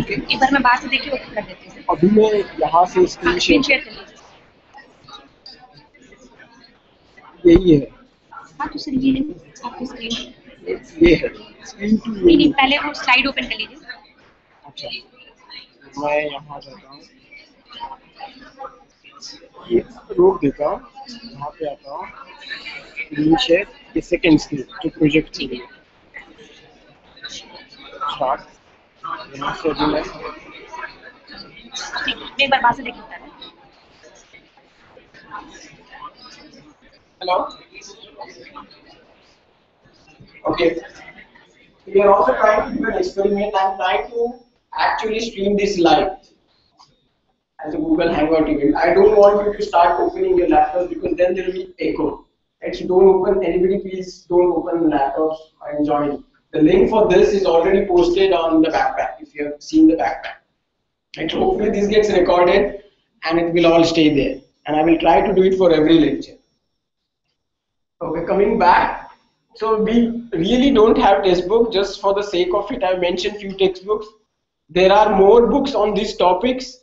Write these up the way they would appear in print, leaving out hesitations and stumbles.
Okay. एक बार मैं बाहर से देख के ओपन कर देती हूँ। अभी मैं यहाँ से स्क्रीन स्क्रीन शेयर कर लीजिए। यही है। हाँ तो सर ये आपकी स्क्रीन ये है स्क्रीन टू। नहीं, पहले वो स्लाइड ओपन कर लीजिए। अच्छा, मैं यहाँ जाता हूँ, ये रोक देता हूँ, यहाँ पे आता हूँ, स्क्रीन शेयर, ये सेकेंड स्क्रीन जो प्रोजेक्ट के लिए स्टार्ट, यहाँ से अभी मैं एक बार बाहर से देख लेता है। Hello. Okay. We are also trying to do an experiment. I'm trying to actually stream this live as a Google Hangout event. I don't want you to start opening your laptops because then there will be echo. Right? So don't open, anybody please don't open laptops and join. The link for this is already posted on the backpack if you have seen the backpack. Right? So hopefully this gets recorded and it will all stay there. And I will try to do it for every lecture. Okay, coming back. So we really don't have textbook. Just for the sake of it, I mentioned few textbooks. There are more books on these topics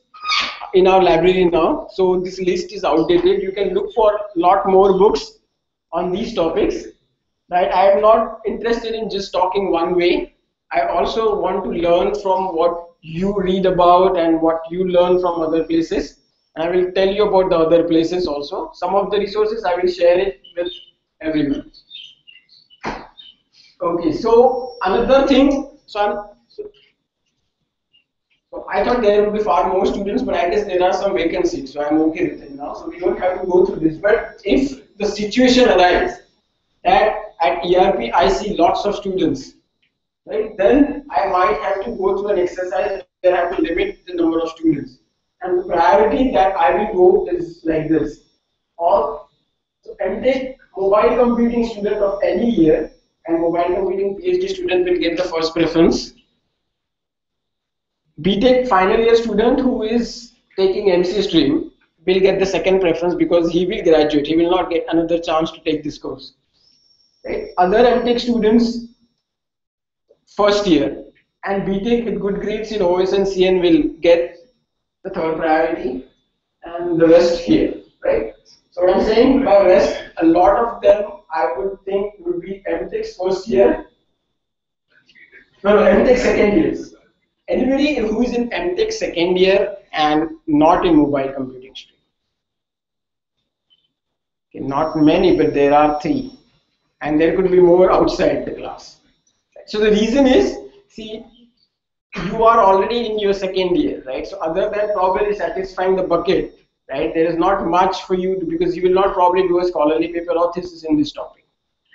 in our library now. So this list is outdated. You can look for a lot more books on these topics. Right? I am not interested in just talking one way. I also want to learn from what you read about and what you learn from other places. And I will tell you about the other places also. Some of the resources I will share it with everyone. Okay, so another thing, so I thought there would be far more students, but I guess there are some vacancies, so I'm okay with it now. So we don't have to go through this. But if the situation arises that at ERP I see lots of students, right, then I might have to go through an exercise where I have to limit the number of students. And the priority that I will go is like this. Or so MTech mobile computing student of any year and mobile computing PhD student will get the first preference. BTech final year student who is taking MC stream will get the second preference because he will graduate. He will not get another chance to take this course. Right? Other MTech students first year and BTech with good grades in OS and CN will get the third priority and the rest here. Right? So what I'm saying by rest, a lot of them I would think would be MTech's first year. No, MTech second years. Anybody who is in MTech second year and not in mobile computing stream? Okay, not many, but there are 3. And there could be more outside the class. So the reason is, see, you are already in your second year, right? So other than probably satisfying the bucket, right, there is not much for you to, because you will not probably do a scholarly paper or thesis in this topic.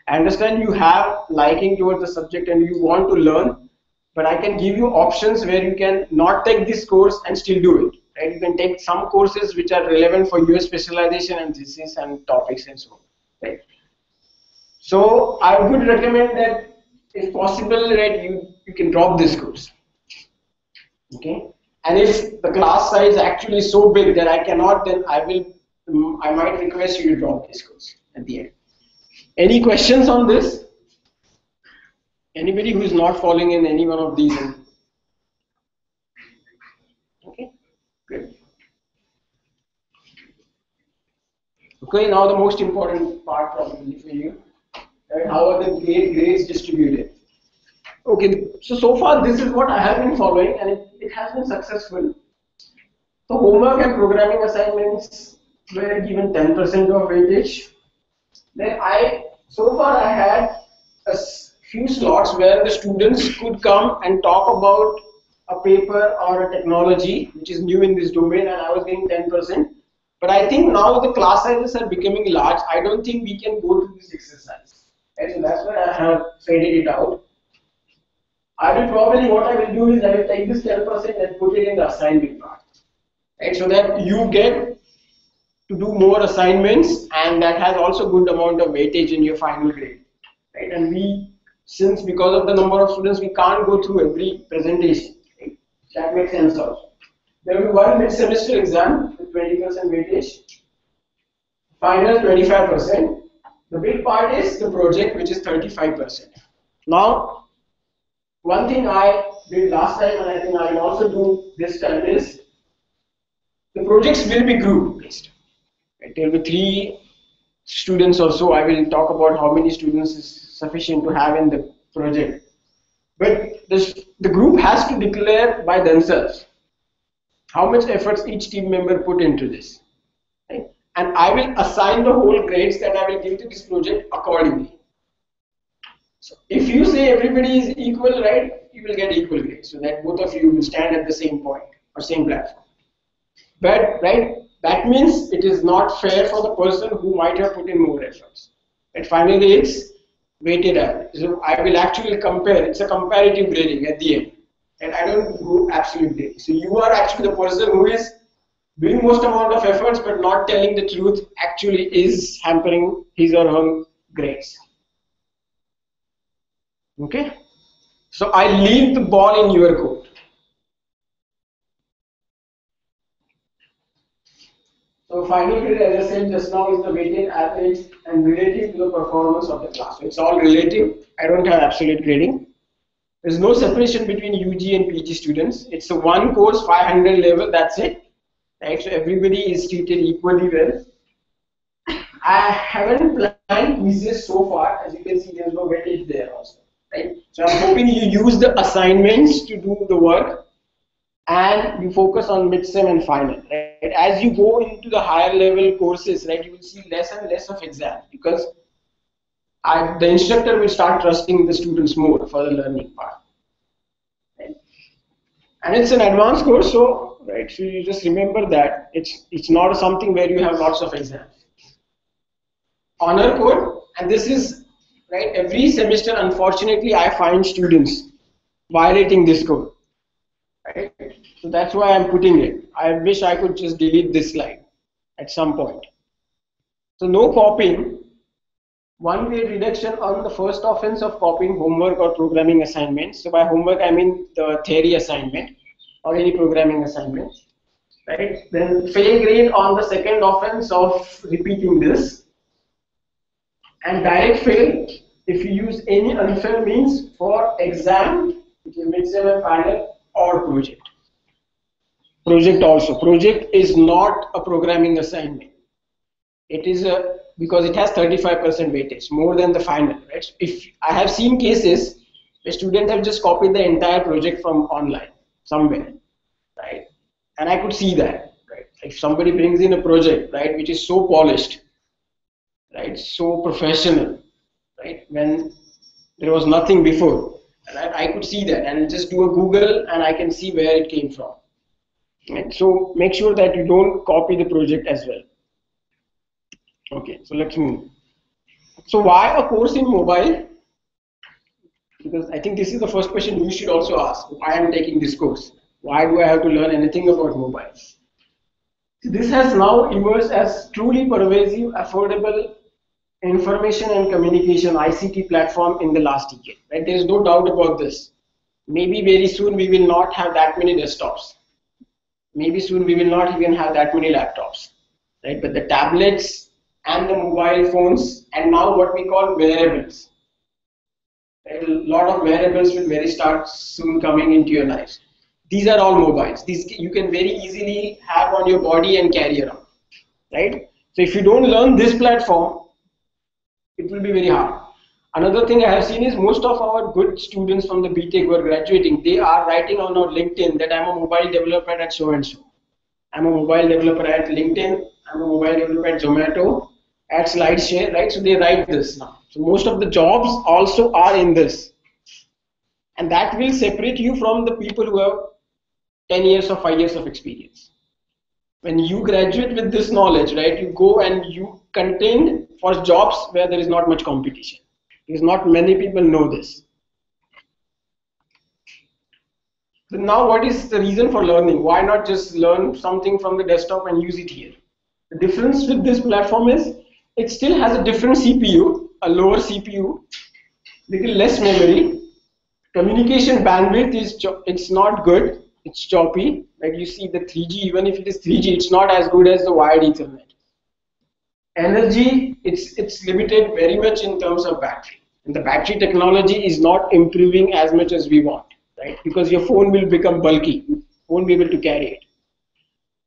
I understand you have liking towards the subject and you want to learn, but I can give you options where you can not take this course and still do it. Right? You can take some courses which are relevant for your specialization and thesis and topics and so on. Right? So I would recommend that if possible, right, you can drop this course. Okay, and if the class size actually is so big that I cannot, then I might request you to drop this course at the end. Any questions on this? Anybody who is not falling in any one of these? Okay, good. Okay, now the most important part probably for you. Right? How are the grades distributed? Okay, so far this is what I have been following and it has been successful. So homework and programming assignments were given 10% of weightage. Then so far I had a few slots where the students could come and talk about a paper or a technology which is new in this domain and I was getting 10%. But I think now the class sizes are becoming large. I don't think we can go through this exercise. Right? So that's why I have faded it out. I will probably, what I will do is I will take this 10% and put it in the assignment part. Right? So that you get to do more assignments and that has also good amount of weightage in your final grade. Right? And since because of the number of students, we can't go through every presentation. Right? That makes sense also. There will be one mid-semester exam with 20% weightage. Final 25%. The big part is the project, which is 35%. Now, one thing I did last time, and I think I will also do this time, is the projects will be group based. There will be 3 students or so. I will talk about how many students is sufficient to have in the project. But the group has to declare by themselves how much efforts each team member put into this. Right? And I will assign the whole grades that I will give to this project accordingly. So if you say everybody is equal, right, you will get equal grades. So that both of you will stand at the same point or same platform. But right, that means it is not fair for the person who might have put in more efforts. And finally, it's weighted average. So I will actually compare. It's a comparative grading at the end, and I don't do absolute grading. So you are actually the person who is doing most amount of efforts, but not telling the truth. Actually, is hampering his or her grades. Okay. So I leave the ball in your court. So final grade, as I said just now, is the weighted average and relative to the performance of the class. So it's all relative. I don't have absolute grading. There's no separation between UG and PG students. It's a one course 500 level. That's it. Right. So everybody is treated equally well. I haven't planned quizzes so far. As you can see, there's no weightage there also. Right. So I'm hoping you use the assignments to do the work, and you focus on midsem and final. Right? As you go into the higher level courses, right, you will see less and less of exams because the instructor will start trusting the students more for the learning part. Right? And it's an advanced course, so right, so you just remember that it's not something where you have lots of exams. Honor code, and this is right. Every semester, unfortunately, I find students violating this code. Right? So that's why I'm putting it. I wish I could just delete this slide at some point. So no copying. 1 grade reduction on the first offense of copying homework or programming assignments. So by homework I mean the theory assignment or any programming assignment. Right? Then fail grade on the second offense of repeating this. And direct fail if you use any unfair means for exam, which is midsem and final, or project. Project also. Project is not a programming assignment. It is because it has 35% weightage, more than the final. Right? If I have seen cases where students have just copied the entire project from online somewhere, right? And I could see that. Right? If somebody brings in a project, right, which is so polished, right, so professional, right, when there was nothing before, and I could see that, and just do a Google, and I can see where it came from. Right? So make sure that you don't copy the project as well. Okay, so let's move. So why a course in mobile? Because I think this is the first question you should also ask. Why I'm taking this course? Why do I have to learn anything about mobile? This has now emerged as truly pervasive, affordable information and communication ICT platform in the last decade. Right? There is no doubt about this. Maybe very soon we will not have that many desktops. Maybe soon we will not even have that many laptops. Right? But the tablets and the mobile phones, and now what we call wearables. Right? A lot of wearables will very start soon coming into your lives. These are all mobiles. These you can very easily have on your body and carry around. Right? So if you don't learn this platform, it will be very hard. Another thing I have seen is most of our good students from the BTech who are graduating, they are writing on our LinkedIn that I'm a mobile developer at so and so. I'm a mobile developer at LinkedIn. I'm a mobile developer at Zomato, at SlideShare, right? So they write this now. So most of the jobs also are in this. And that will separate you from the people who have 10 years or 5 years of experience. When you graduate with this knowledge, right, you go and you contend for jobs where there is not much competition. Because not many people know this. But now what is the reason for learning? Why not just learn something from the desktop and use it here? The difference with this platform is it still has a different CPU, a lower CPU, little less memory. Communication bandwidth is it's not good. It's choppy. Like you see the 3G, even if it is 3G, it's not as good as the wired Ethernet. Energy, it's limited very much in terms of battery. And the battery technology is not improving as much as we want. right? Because your phone will become bulky, you won't be able to carry it.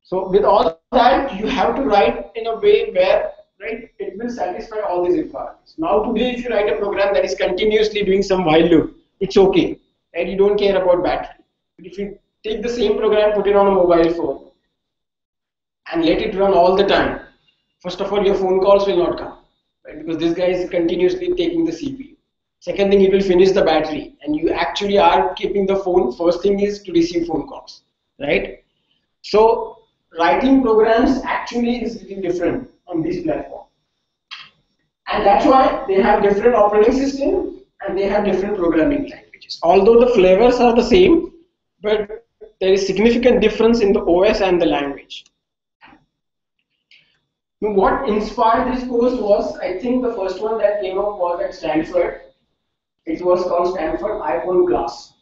So with all that, you have to write in a way where, right, it will satisfy all these requirements. Now today, if you write a program that is continuously doing some while loop, it's okay, and you don't care about battery. But if you take the same program, put it on a mobile phone, and let it run all the time, first of all, your phone calls will not come, right? Because this guy is continuously taking the CPU. Second thing, it will finish the battery, and you actually are keeping the phone. First thing is to receive phone calls, right? So writing programs actually is really different on this platform. And that's why they have different operating systems and they have different programming languages. Although the flavors are the same, but there is significant difference in the OS and the language. Now, what inspired this course was, I think the first one that came up was at Stanford. It was called Stanford iPhone class.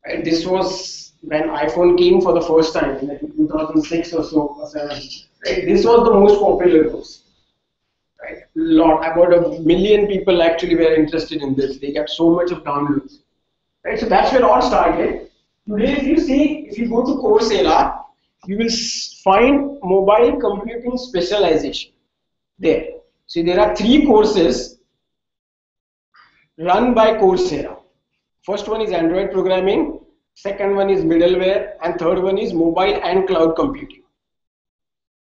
Right? This was when iPhone came for the first time in like 2006 or so, or 7. Right? This was the most popular course. Right? About 1 million people actually were interested in this. They got so much of downloads. Right? So that's where it all started. Today, if you go to Coursera, you will find mobile computing specialization there. So there are 3 courses run by Coursera. First one is Android programming, second one is middleware, and third one is mobile and cloud computing.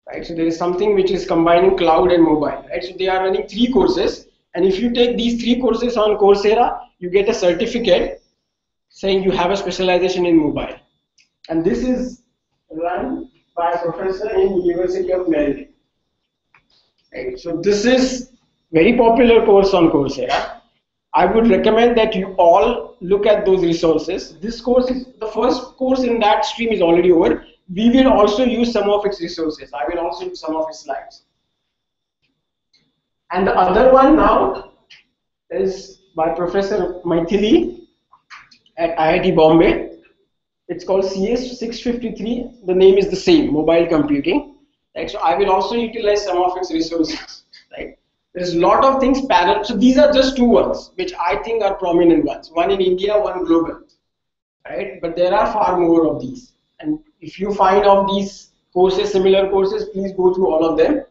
Right? So there is something which is combining cloud and mobile. Right? So they are running 3 courses, and if you take these 3 courses on Coursera, you get a certificate saying you have a specialization in mobile. And this is run by a professor in University of Maryland. Right? So this is very popular course on Coursera. I would recommend that you all look at those resources. This course is the first course in that stream is already over. We will also use some of its resources. I will also use some of its slides. And the other one now is by Professor Maithili at IIT Bombay. It's called CS653. The name is the same, mobile computing. Right? So I will also utilize some of its resources. Right? There's a lot of things parallel. So these are just 2 ones, which I think are prominent ones. One in India, one global. Right? But there are far more of these. And if you find of these courses, similar courses, please go through all of them.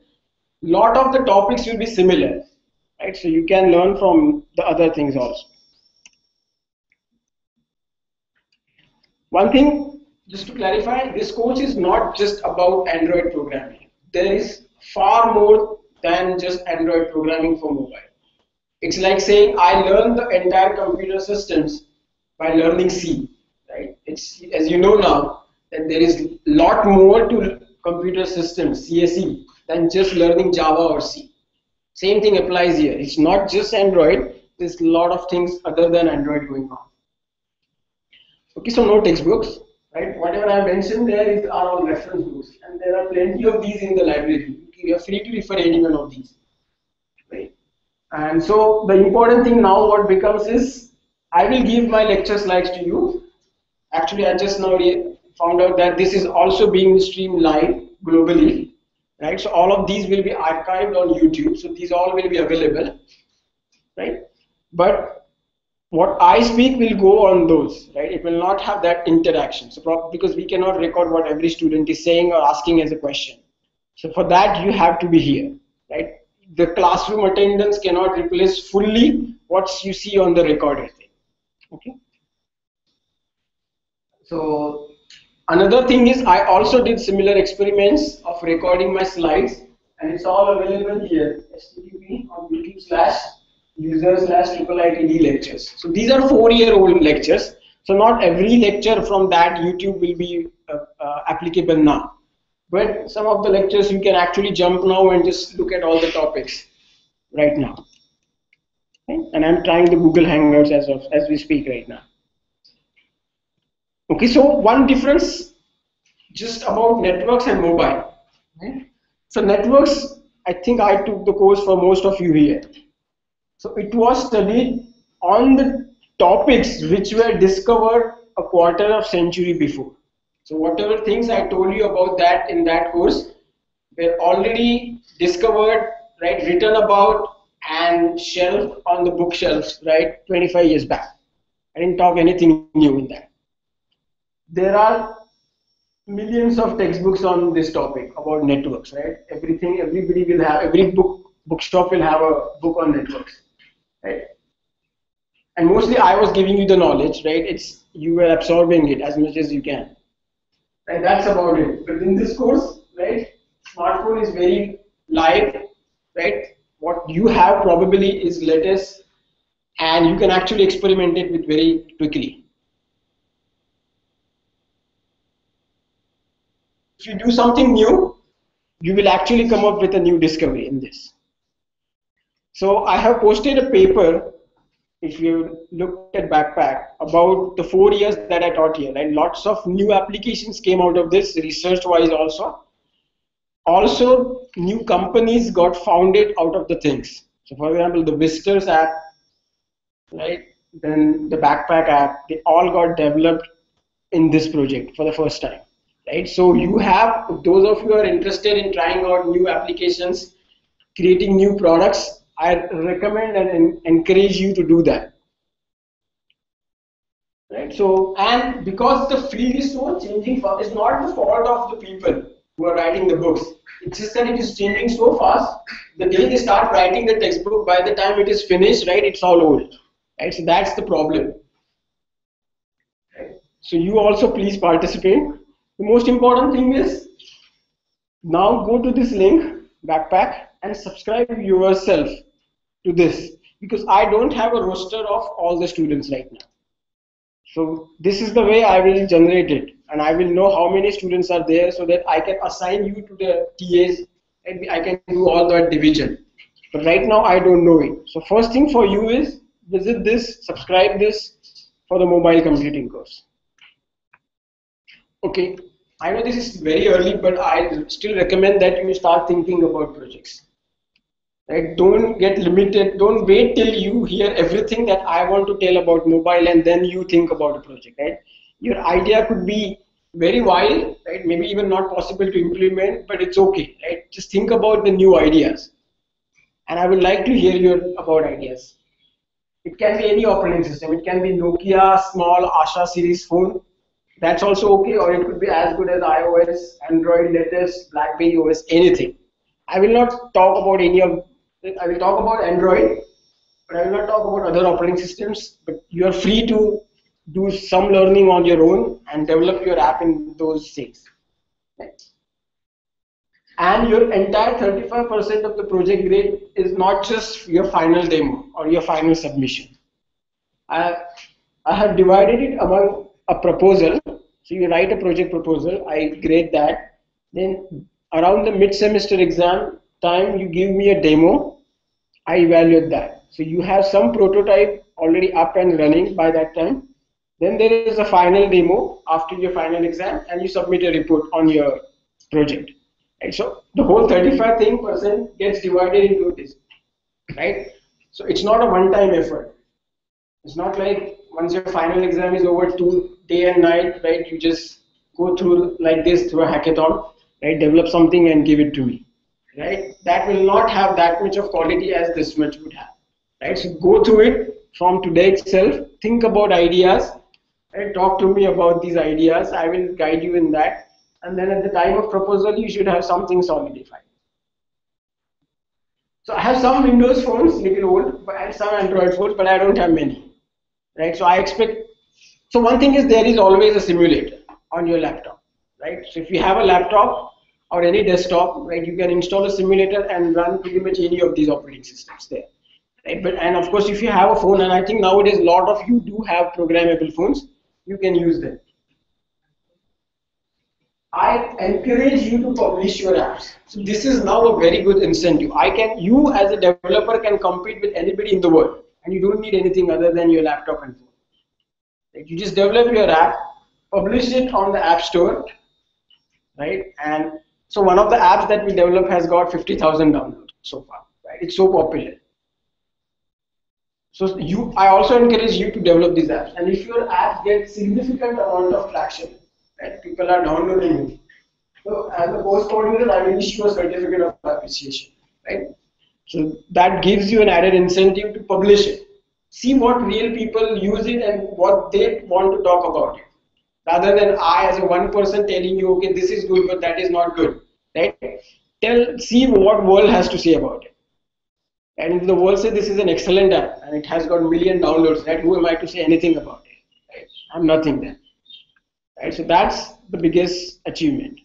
Lot of the topics will be similar. Right? So you can learn from the other things also. One thing, just to clarify, this course is not just about Android programming. There is far more than just Android programming for mobile. It's like saying I learned the entire computer systems by learning C. Right? It's, as you know now, that there is a lot more to computer systems, CSE, than just learning Java or C. Same thing applies here. It's not just Android. There's a lot of things other than Android going on. Okay, so no textbooks, right? Whatever I mentioned there are all reference books, and there are plenty of these in the library. You are free to refer any one of these, right? And so the important thing now what becomes is, I will give my lecture slides to you. Actually, I just now found out that this is also being streamed live globally, right? So all of these will be archived on YouTube. So these all will be available, right? But what I speak will go on those, right? It will not have that interaction. So because we cannot record what every student is saying or asking as a question. So for that, you have to be here, right? The classroom attendance cannot replace fully what you see on the recorded thing, okay? So another thing is, I also did similar experiments of recording my slides, and it's all available here, http on youtube/user/IITD lectures. So these are 4-year-old lectures. So not every lecture from that YouTube will be applicable now. But some of the lectures you can actually jump now and just look at all the topics right now. Okay? And I'm trying the Google Hangouts as we speak right now. Okay, so one difference just about networks and mobile. Okay? So networks, I think I took the course for most of you here. So it was studied on the topics which were discovered a quarter of century before. So whatever things I told you about that in that course were already discovered, right, written about and shelved on the bookshelves, right, 25 years back. I didn't talk anything new in that. There are millions of textbooks on this topic about networks, right? Everybody will have, every bookshop will have a book on networks, right? And mostly I was giving you the knowledge, right? It's you were absorbing it as much as you can, and that's about it. But in this course, right, smartphone is very live, right? What you have probably is latest, and you can actually experiment it with very quickly. If you do something new, you will actually come up with a new discovery in this. So I have posted a paper, if you looked at Backpack, about the 4 years that I taught here, and lots of new applications came out of this, research-wise also. Also, new companies got founded out of the things. So for example, the Visitors app, right? Then the Backpack app, they all got developed in this project for the first time, right? So you have, those of you who are interested in trying out new applications, creating new products, I recommend and encourage you to do that, right? So, and because the field is so changing, it's not the fault of the people who are writing the books. It's just that it is changing so fast. The day they start writing the textbook, by the time it is finished, right, it's all old, right? So that's the problem. Right? So you also please participate. The most important thing is now go to this link, Backpack, and subscribe yourself to this, because I don't have a roster of all the students right now. So this is the way I will generate it, and I will know how many students are there so that I can assign you to the TAs and I can do all that division. But right now I don't know it. So first thing for you is visit this, subscribe this for the mobile computing course. Okay, I know this is very early, but I still recommend that you start thinking about projects. Right? Don't get limited. Don't wait till you hear everything that I want to tell about mobile and then you think about a project. Right? Your idea could be very wild, right? Maybe even not possible to implement, but it's okay. Right? Just think about the new ideas, and I would like to hear your about ideas. It can be any operating system. It can be Nokia small Asha series phone. That's also okay, or it could be as good as iOS, Android latest, BlackBerry OS, anything. I will not talk about any of. I will talk about Android, but I will not talk about other operating systems. But you are free to do some learning on your own and develop your app in those things. Right? And your entire 35% of the project grade is not just your final demo or your final submission. I, I have divided it among a proposal. So you write a project proposal, I grade that. Then around the mid-semester exam time, you give me a demo, I evaluate that. So you have some prototype already up and running by that time. Then there is a final demo after your final exam, and you submit a report on your project. Right? So the whole 35% gets divided into this, right? So it's not a one-time effort. It's not like once your final exam is over, day and night, right? You just go through like this through a hackathon, right? Develop something and give it to me, right? That will not have that much of quality as this much would have, right? So go through it from today itself. Think about ideas, right? Talk to me about these ideas. I will guide you in that. And then at the time of proposal, you should have something solidified. So I have some Windows phones, little old, and some Android phones, but I don't have many, right? So I expect. So one thing is there is always a simulator on your laptop, right? So if you have a laptop or any desktop, right, you can install a simulator and run pretty much any of these operating systems there, right? But and of course, if you have a phone, and I think nowadays a lot of you do have programmable phones, you can use them. I encourage you to publish your apps. So this is now a very good incentive. You as a developer can compete with anybody in the world, and you don't need anything other than your laptop and phone. Like you just develop your app, publish it on the App Store, right? And so one of the apps that we develop has got 50,000 downloads so far, right? It's so popular. So I also encourage you to develop these apps. And if your apps get significant amount of traction, right? People are downloading it. So as a course coordinator, I will issue a certificate of appreciation, right? So that gives you an added incentive to publish it. see what real people use it and what they want to talk about it, rather than I as a one person telling you, okay, this is good, but that is not good, right? See what world has to say about it. And if the world says this is an excellent app and it has got million downloads, right? Who am I to say anything about it? Right? I'm nothing then. Right? So that's the biggest achievement.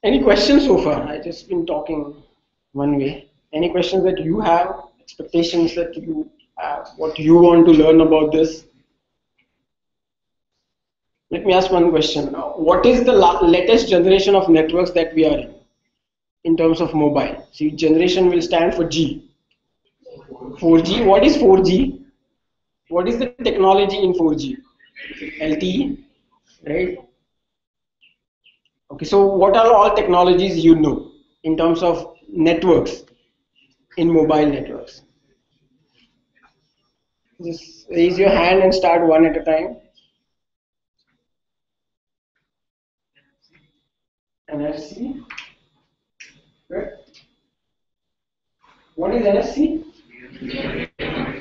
Any questions so far? I just been talking one way. Any questions that you have? Expectations that you have? What you want to learn about this? Let me ask one question now. What is the latest generation of networks that we are in terms of mobile? See, generation will stand for G. 4G. What is 4G? What is the technology in 4G? LTE, right? Okay, so what are all technologies you know in terms of networks in mobile networks? Just raise your hand and start one at a time. NFC. Right. What is NFC?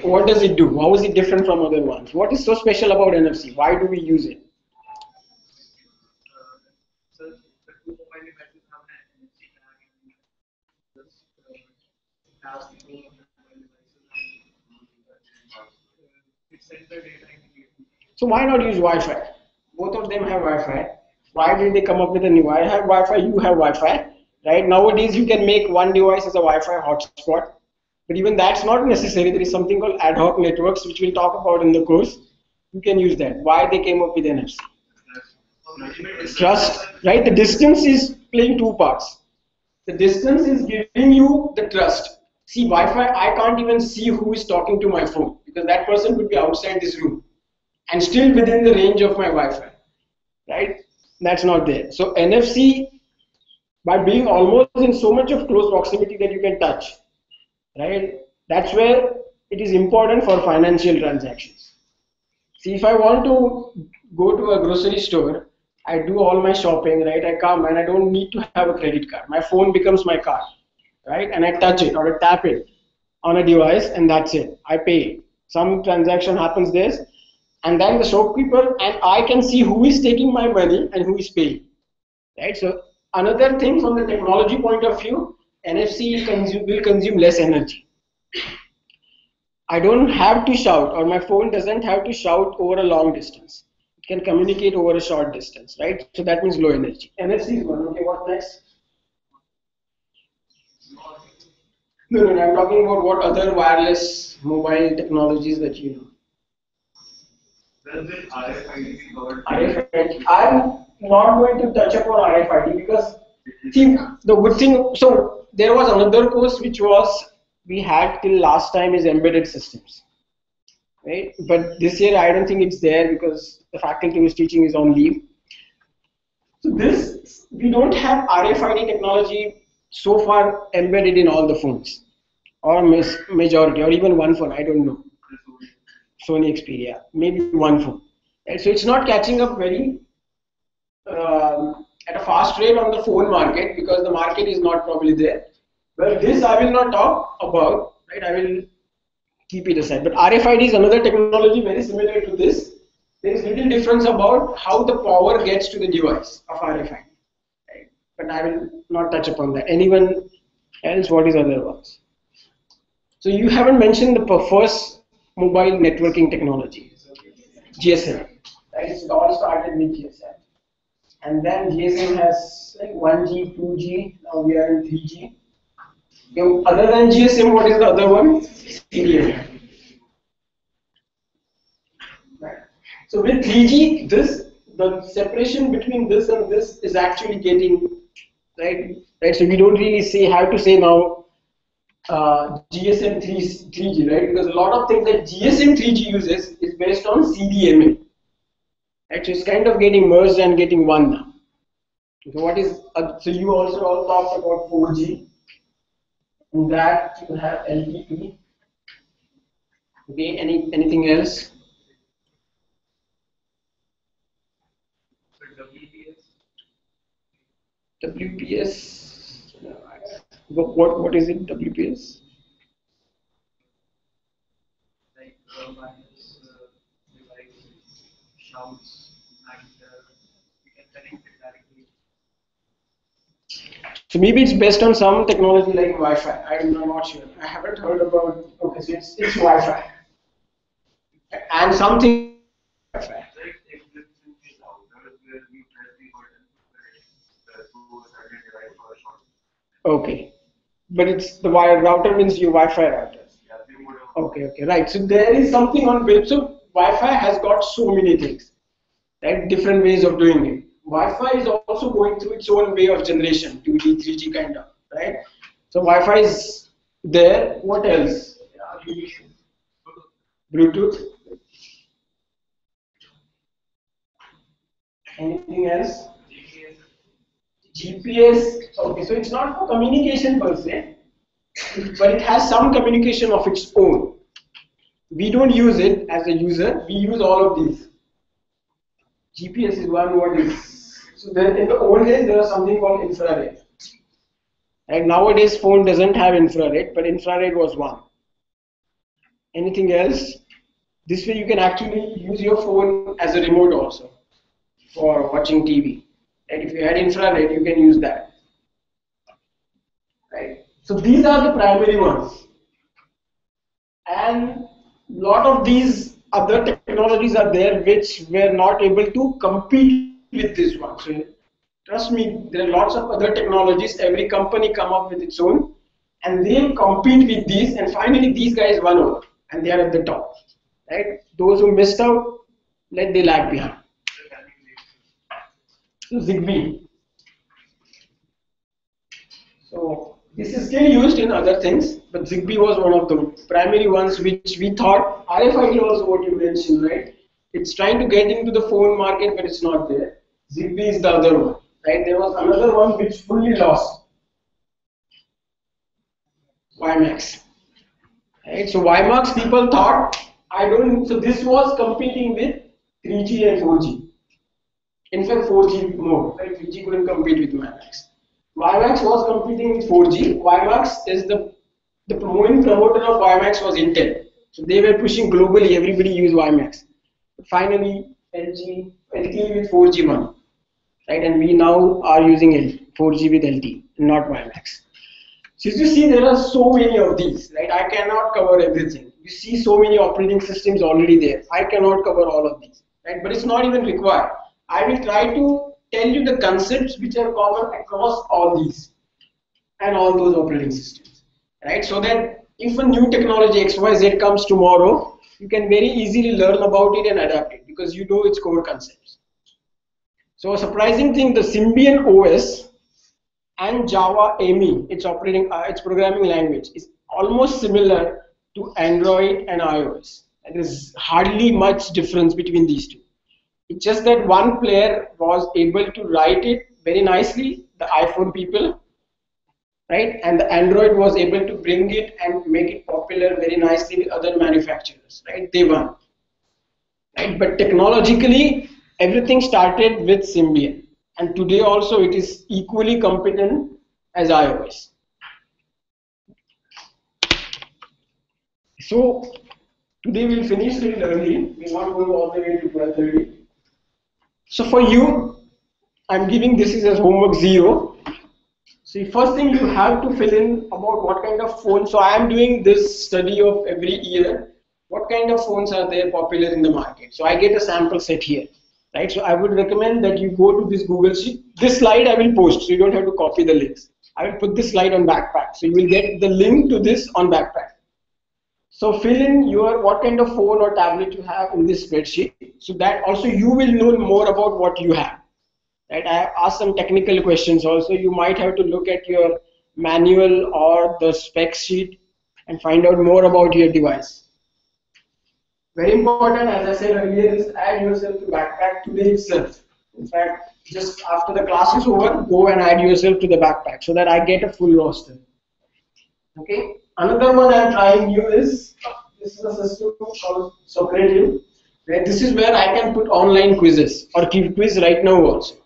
What does it do? How is it different from other ones? What is so special about NFC? Why do we use it? So why not use Wi-Fi? Both of them have Wi-Fi. Why did they come up with a new? I have Wi-Fi, you have Wi-Fi, right? Nowadays you can make one device as a Wi-Fi hotspot, but even that's not necessary. There is something called ad hoc networks, which we'll talk about in the course. You can use that. Why they came up with NFC? Trust, right? The distance is playing two parts. The distance is giving you the trust. See, Wi-Fi, I can't even see who is talking to my phone because that person could be outside this room and still within the range of my Wi-Fi, right? That's not there. So NFC, by being almost in so much of close proximity that you can touch, right? That's where it is important for financial transactions. See, if I want to go to a grocery store, I do all my shopping, right? I come and I don't need to have a credit card. My phone becomes my card, right? And I touch it or I tap it on a device and that's it. I pay. Some transaction happens there, and then the shopkeeper and I can see who is taking my money and who is paying, right? So another thing from the technology point of view, will consume less energy. I don't have to shout, or my phone doesn't have to shout over a long distance. It can communicate over a short distance, right? So that means low energy. NFC is one. Okay, what next? No. I'm talking about what other wireless mobile technologies that you know. RFID. I'm not going to touch upon RFID because see the good thing. So there was another course which was we had till last time is embedded systems, right? But this year I don't think it's there because the faculty who is teaching is on leave. So this we don't have RFID technology so far embedded in all the phones, or majority, or even one phone. I don't know. Sony Xperia, maybe one phone. And so it's not catching up very at a fast rate on the phone market because the market is not probably there. Well, this I will not talk about, right? I will keep it aside. But RFID is another technology very similar to this. There is little difference about how the power gets to the device of RFID, right? But I will not touch upon that. Anyone else? What is other ones? So you haven't mentioned the first mobile networking technology, GSM. Right? It all started with GSM. And then GSM has like 1G, 2G, now we are in 3G. Other than GSM, what is the other one? CDM. Right. So with 3G, the separation between this and this is actually getting right. So we don't really have to say now GSM 3G, right? Because a lot of things that GSM 3G uses is based on CDMA. Right? So it's kind of getting merged and getting one now. So what is so you also all talked about 4G. In that you have LTE. Okay, anything else? WPS. What is it? WPS? So maybe it's based on some technology like Wi-Fi. I'm not sure. I haven't heard about. Okay, so it's Wi-Fi and something Wi-Fi. Okay, but it's the wire router means your Wi-Fi router. Okay, okay, right. So there is something on web. So Wi-Fi has got so many things, right? Different ways of doing it. Wi-Fi is also going through its own way of generation, 2G, 3G kind of, right? So Wi-Fi is there. What else? Bluetooth. Anything else? GPS. Okay, so it's not for communication per se, but it has some communication of its own. We don't use it as a user. We use all of these. GPS is one. What is so? Then in the old days there was something called infrared. And nowadays phone doesn't have infrared, but infrared was one. Anything else? This way you can actually use your phone as a remote also for watching TV. And if you had infrared, you can use that. Right? So these are the primary ones. And lot of these other technologies are there which were not able to compete with this one. So trust me, there are lots of other technologies. Every company come up with its own, and they compete with these, and finally these guys won over, and they are at the top. Right? Those who missed out, let they lag behind. So Zigbee. So this is still used in other things, but Zigbee was one of the primary ones which we thought. RFID also what you mentioned, right? It's trying to get into the phone market, but it's not there. Zigbee is the other one, right? There was another one which fully lost. WiMAX. Right? So WiMAX people thought I don't. So this was competing with 3G and 4G. In fact, 4G more. Right? 3G couldn't compete with WiMAX. WiMAX was competing with 4G. WiMAX is the main promoter of WiMAX was Intel. So they were pushing globally. Everybody used WiMAX. But finally, LTE with 4G won. Right? And we now are using 4G with LTE, not WiMAX. So you see, there are so many of these, right? I cannot cover everything. You see so many operating systems already there. I cannot cover all of these, right? But it's not even required. I will try to tell you the concepts which are common across all these and all those operating systems, right? So that if a new technology XYZ comes tomorrow, you can very easily learn about it and adapt it because you know its core concepts. So a surprising thing, the Symbian OS and Java AMI, its programming language, is almost similar to Android and iOS. There is hardly much difference between these two. It's just that one player was able to write it very nicely, the iPhone people, right? And the Android was able to bring it and make it popular very nicely with other manufacturers, right? They won, right? But technologically, everything started with Symbian. And today also it is equally competent as iOS. So today we'll finish a little early. We won't go all the way to 12:30. So for you, I'm giving this is as homework 0. So first thing you have to fill in about what kind of phone. So I am doing this study of every year. What kind of phones are there popular in the market? So I get a sample set here. Right, so I would recommend that you go to this Google Sheet. This slide I will post, so you don't have to copy the links. I will put this slide on Backpack, so you will get the link to this on Backpack. So fill in your what kind of phone or tablet you have in this spreadsheet, so that also you will know more about what you have. Right, I have asked some technical questions also. You might have to look at your manual or the spec sheet and find out more about your device. Very important, as I said earlier, is add yourself to Backpack today itself. In fact, just after the class is over, go and add yourself to the Backpack so that I get a full roster. Okay. Another one I'm trying new is this is a system called Socrative. Right? This is where I can put online quizzes or keep quiz right now also,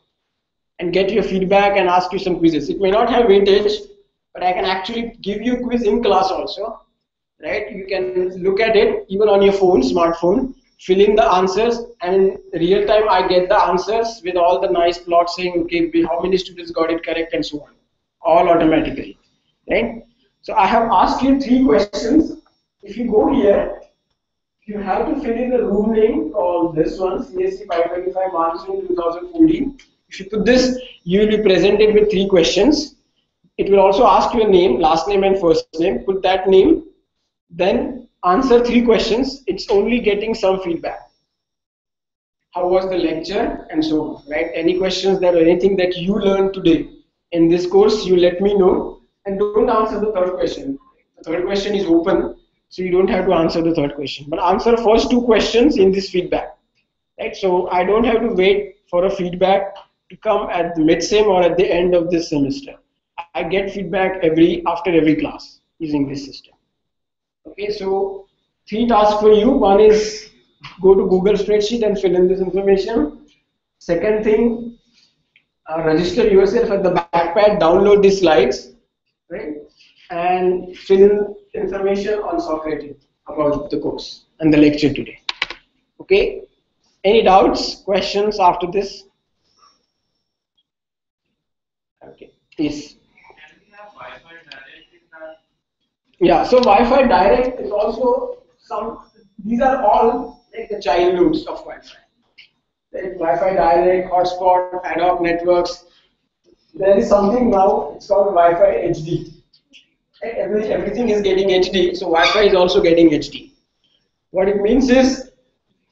and get your feedback and ask you some quizzes. It may not have weightage, but I can actually give you a quiz in class also, right? You can look at it even on your phone, smartphone, fill in the answers, and in real time I get the answers with all the nice plots saying, okay, how many students got it correct and so on, all automatically, right? So I have asked you 3 questions. If you go here, you have to fill in the room name called this one, CSE535 March 2014. If you put this, you will be presented with 3 questions. It will also ask your name, last name and first name. Put that name, then answer 3 questions. It's only getting some feedback. How was the lecture and so on, right? Any questions that or anything that you learned today in this course, you let me know, and don't answer the third question. The third question is open, so you don't have to answer the third question, but answer first 2 questions in this feedback, right? So I don't have to wait for a feedback to come at the mid-sem or at the end of this semester. I get feedback after every class using this system. Okay, so 3 tasks for you. One is go to Google spreadsheet and fill in this information. Second thing, register yourself at the backpad, download these slides, right? And fill in information on Socrates about the course and the lecture today. Okay? Any doubts, questions after this? Okay, yes. Yeah, so Wi-Fi Direct is also these are all like the child nodes of Wi-Fi. Like Wi-Fi Direct, Hotspot, ad hoc networks. There is something now, it's called Wi-Fi HD. Everything is getting HD, so Wi-Fi is also getting HD. What it means is,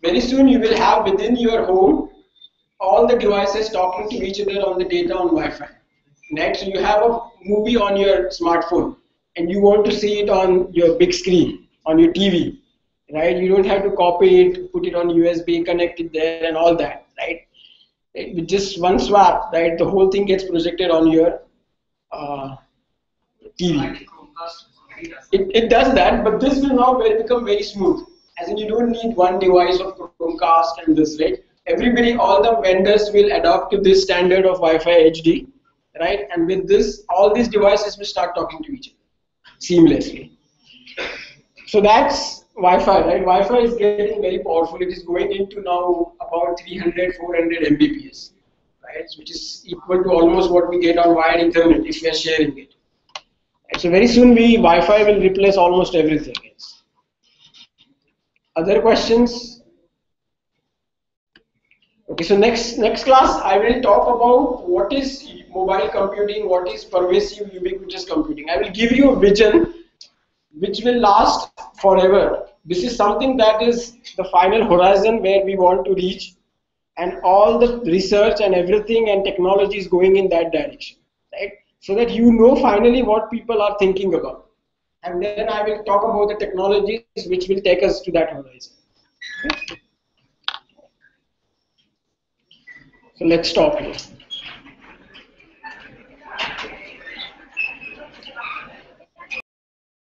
very soon you will have within your home all the devices talking to each other on the data on Wi-Fi. Right? So you have a movie on your smartphone and you want to see it on your big screen, on your TV, right? You don't have to copy it, put it on USB, connect it there and all that, right? With just one swap, right, the whole thing gets projected on your TV. It does that, but this will now become very smooth. As in, you don't need one device of Chromecast and this, right? Everybody, all the vendors will adopt to this standard of Wi-Fi HD, right? And with this, all these devices will start talking to each other seamlessly. So that's Wi-Fi, right? Wi-Fi is getting very powerful. It is going into now about 300, 400 Mbps, right? Which is equal to almost what we get on wired Ethernet if we are sharing it. So very soon Wi-Fi will replace almost everything else. Other questions? Okay, so next class I will talk about what is mobile computing, what is pervasive ubiquitous computing. I will give you a vision which will last forever. This is something that is the final horizon where we want to reach, and all the research and everything and technology is going in that direction, right? So that you know finally what people are thinking about. And then I will talk about the technologies which will take us to that horizon. Okay? So let's stop here.